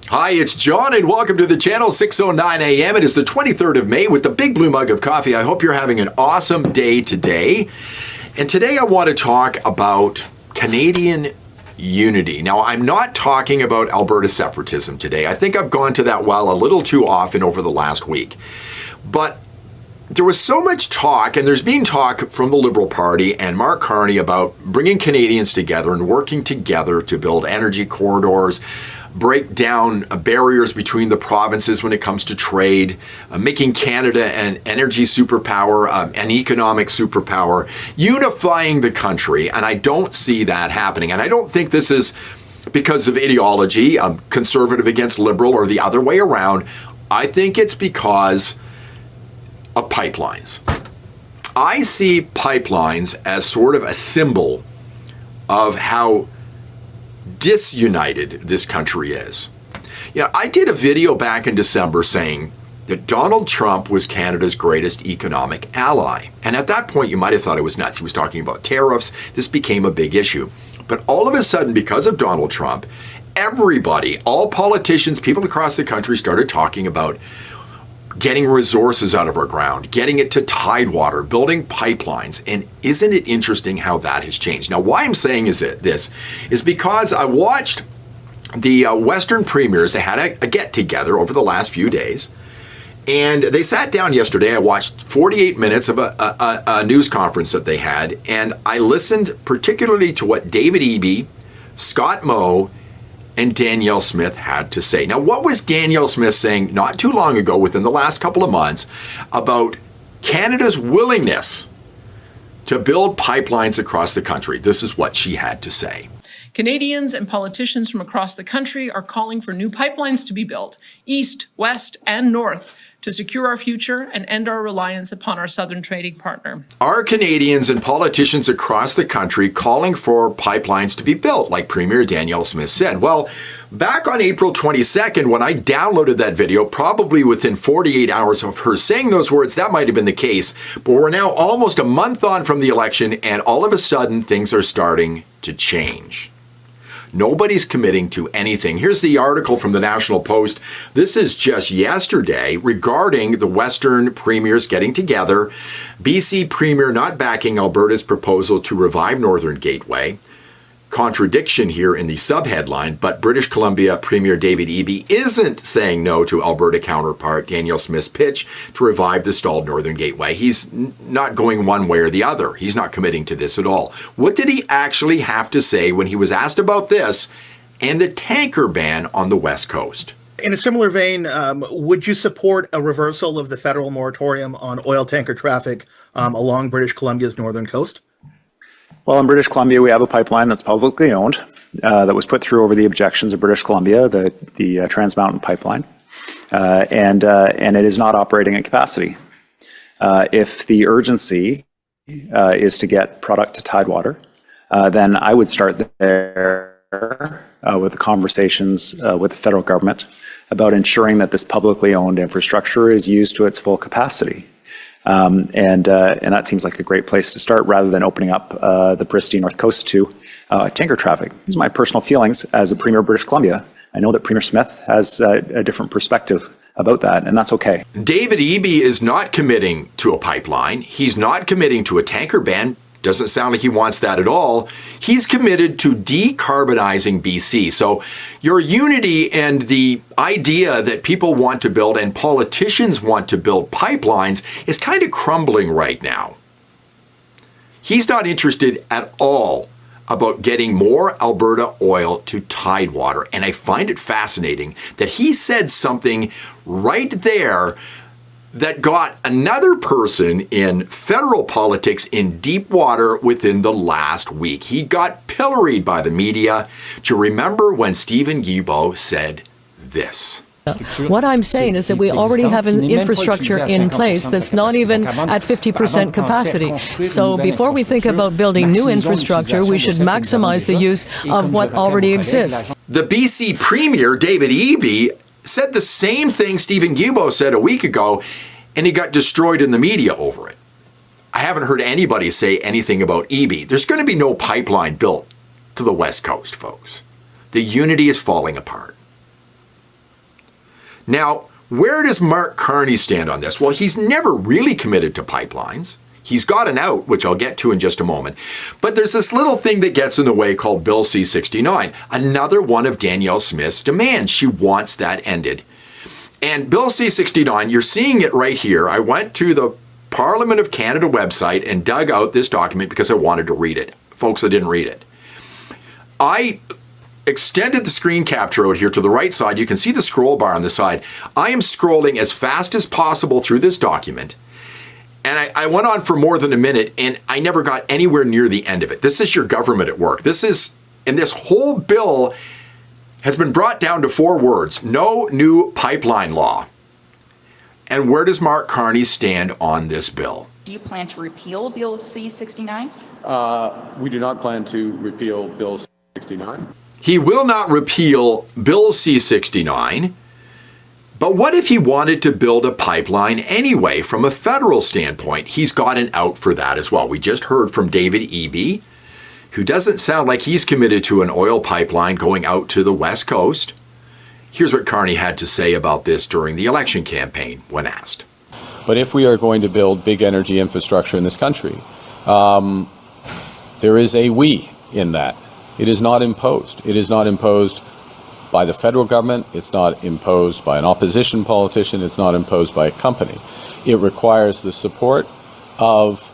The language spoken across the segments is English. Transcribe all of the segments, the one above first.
Hi, it's John, and welcome to the channel, 6:09 a.m. It is the 23rd of May with the big blue mug of coffee. I hope you're having an awesome day today. And today I want to talk about Canadian unity. Now, I'm not talking about Alberta separatism today. I think I've gone to that well a little too often over the last week. But there was so much talk, and there's been talk from the Liberal Party and Mark Carney about bringing Canadians together and working together to build energy corridors, break down barriers between the provinces when it comes to trade, making Canada an energy superpower, an economic superpower, unifying the country. And I don't see that happening. And I don't think this is because of ideology, conservative against liberal or the other way around. I think it's because of pipelines. I see pipelines as sort of a symbol of how disunited this country is. I did a video back in December saying that Donald Trump was Canada's greatest economic ally. And at that point, you might have thought it was nuts. He was talking about tariffs. This became a big issue. But all of a sudden, because of Donald Trump, everybody, all politicians, people across the country started talking about getting resources out of our ground, getting it to tidewater, building pipelines. And isn't it interesting how that has changed? Now, why I'm saying this is because I watched the Western premiers. They had a get-together over the last few days. And they sat down yesterday. I watched 48 minutes of a news conference that they had. And I listened particularly to what David Eby, Scott Moe, and Danielle Smith had to say. Now, what was Danielle Smith saying not too long ago, within the last couple of months, about Canada's willingness to build pipelines across the country? This is what she had to say. Canadians and politicians from across the country are calling for new pipelines to be built, east, west, and north, to secure our future and end our reliance upon our southern trading partner. Are Canadians and politicians across the country calling for pipelines to be built, like Premier Danielle Smith said? Well, back on April 22nd, when I downloaded that video, probably within 48 hours of her saying those words, that might have been the case. But we're now almost a month on from the election, and all of a sudden, things are starting to change. Nobody's committing to anything. Here's the article from the National Post. This is just yesterday regarding the Western premiers getting together. BC Premier not backing Alberta's proposal to revive Northern Gateway. Contradiction here in the subheadline, but British Columbia Premier David Eby isn't saying no to Alberta counterpart Danielle Smith's pitch to revive the stalled Northern Gateway. He's not going one way or the other. He's not committing to this at all. What did he actually have to say when he was asked about this and the tanker ban on the West Coast? In a similar vein, would you support a reversal of the federal moratorium on oil tanker traffic along British Columbia's northern coast? Well, in British Columbia, we have a pipeline that's publicly owned that was put through over the objections of British Columbia, the Trans Mountain Pipeline, and it is not operating at capacity. If the urgency is to get product to tidewater, then I would start there with the conversations with the federal government about ensuring that this publicly owned infrastructure is used to its full capacity. And that seems like a great place to start rather than opening up the pristine North Coast to tanker traffic. These are my personal feelings as the Premier of British Columbia. I know that Premier Smith has a different perspective about that, and that's okay. David Eby is not committing to a pipeline. He's not committing to a tanker ban. Doesn't sound like he wants that at all. He's committed to decarbonizing BC. So your unity and the idea that people want to build and politicians want to build pipelines is kind of crumbling right now. He's not interested at all about getting more Alberta oil to tidewater. And I find it fascinating that he said something right there that got another person in federal politics in deep water within the last week. He got pilloried by the media. Do you remember when Stephen Guilbeault said this? What I'm saying is that we already have an infrastructure in place that's not even at 50% capacity. So before we think about building new infrastructure, we should maximize the use of what already exists. The BC Premier, David Eby, said the same thing Stephen Guilbeault said a week ago, and he got destroyed in the media over it. I haven't heard anybody say anything about Eby. There's going to be no pipeline built to the West Coast, folks. The unity is falling apart. Now, where does Mark Carney stand on this? Well, he's never really committed to pipelines. He's got an out, which I'll get to in just a moment. But there's this little thing that gets in the way called Bill C-69, another one of Danielle Smith's demands. She wants that ended. And Bill C-69, you're seeing it right here. I went to the Parliament of Canada website and dug out this document because I wanted to read it. Folks, I didn't read it. I extended the screen capture out here to the right side. You can see the scroll bar on the side. I am scrolling as fast as possible through this document. And I went on for more than a minute, and I never got anywhere near the end of it. This is your government at work. And this whole bill has been brought down to 4 words: no new pipeline law. And where does Mark Carney stand on this bill? Do you plan to repeal Bill C-69? We do not plan to repeal Bill C-69. He will not repeal Bill C-69. But what if he wanted to build a pipeline anyway from a federal standpoint? He's got an out for that as well. We just heard from David Eby, who doesn't sound like he's committed to an oil pipeline going out to the West Coast. Here's what Carney had to say about this during the election campaign when asked. But if we are going to build big energy infrastructure in this country, there is a we in that. It is not imposed. It is not imposed by the federal government. It's not imposed by an opposition politician. It's not imposed by a company. It requires the support of,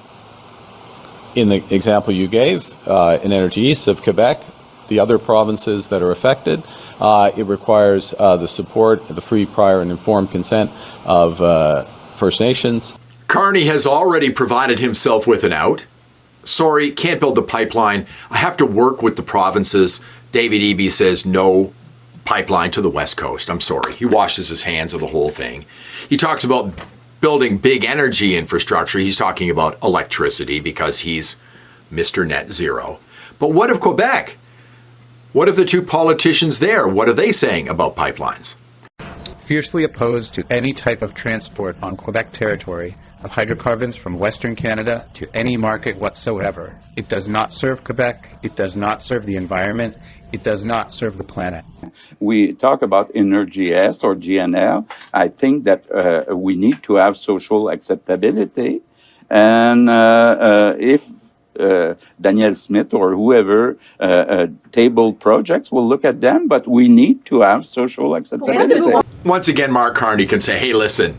in the example you gave, in Energy East of Quebec, the other provinces that are affected. It requires the support, the free, prior, and informed consent of First Nations. Carney has already provided himself with an out. Sorry, can't build the pipeline. I have to work with the provinces. David Eby says no pipeline to the West Coast. I'm sorry. He washes his hands of the whole thing. He talks about building big energy infrastructure. He's talking about electricity because he's Mr. Net Zero. But what of Quebec? What of the 2 politicians there? What are they saying about pipelines? Fiercely opposed to any type of transport on Quebec territory of hydrocarbons from Western Canada to any market whatsoever. It does not serve Quebec. It does not serve the environment. It does not serve the planet. We talk about Energy S or GNL. I think that we need to have social acceptability. And if Danielle Smith or whoever tabled projects, will look at them, but we need to have social acceptability. Once again, Mark Carney can say, hey, listen,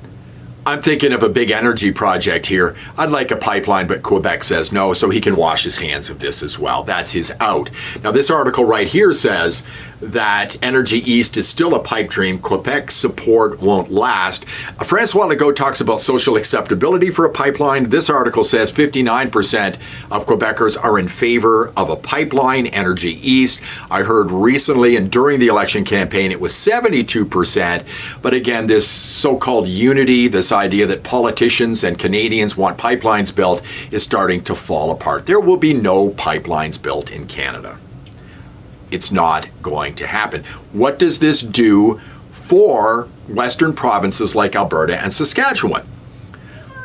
I'm thinking of a big energy project here. I'd like a pipeline, but Quebec says no, so he can wash his hands of this as well. That's his out. Now, this article right here says that Energy East is still a pipe dream. Quebec's support won't last. Francois Legault talks about social acceptability for a pipeline. This article says 59% of Quebecers are in favor of a pipeline, Energy East. I heard recently and during the election campaign, it was 72%. But again, this so-called unity, this idea that politicians and Canadians want pipelines built is starting to fall apart. There will be no pipelines built in Canada. It's not going to happen. What does this do for Western provinces like Alberta and Saskatchewan?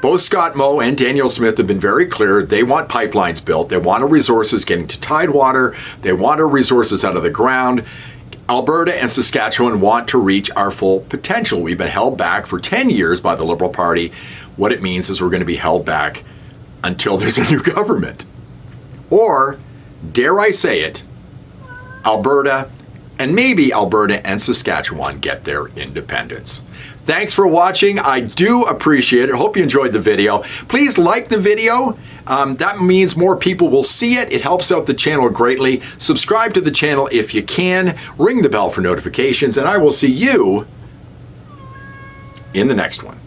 Both Scott Moe and Danielle Smith have been very clear. They want pipelines built. They want our resources getting to tidewater. They want our resources out of the ground. Alberta and Saskatchewan want to reach our full potential. We've been held back for 10 years by the Liberal Party. What it means is we're going to be held back until there's a new government. Or, dare I say it, Alberta, and maybe Alberta and Saskatchewan get their independence. Thanks for watching. I do appreciate it. Hope you enjoyed the video. Please like the video. That means more people will see it. It helps out the channel greatly. Subscribe to the channel if you can. Ring the bell for notifications, and I will see you in the next one.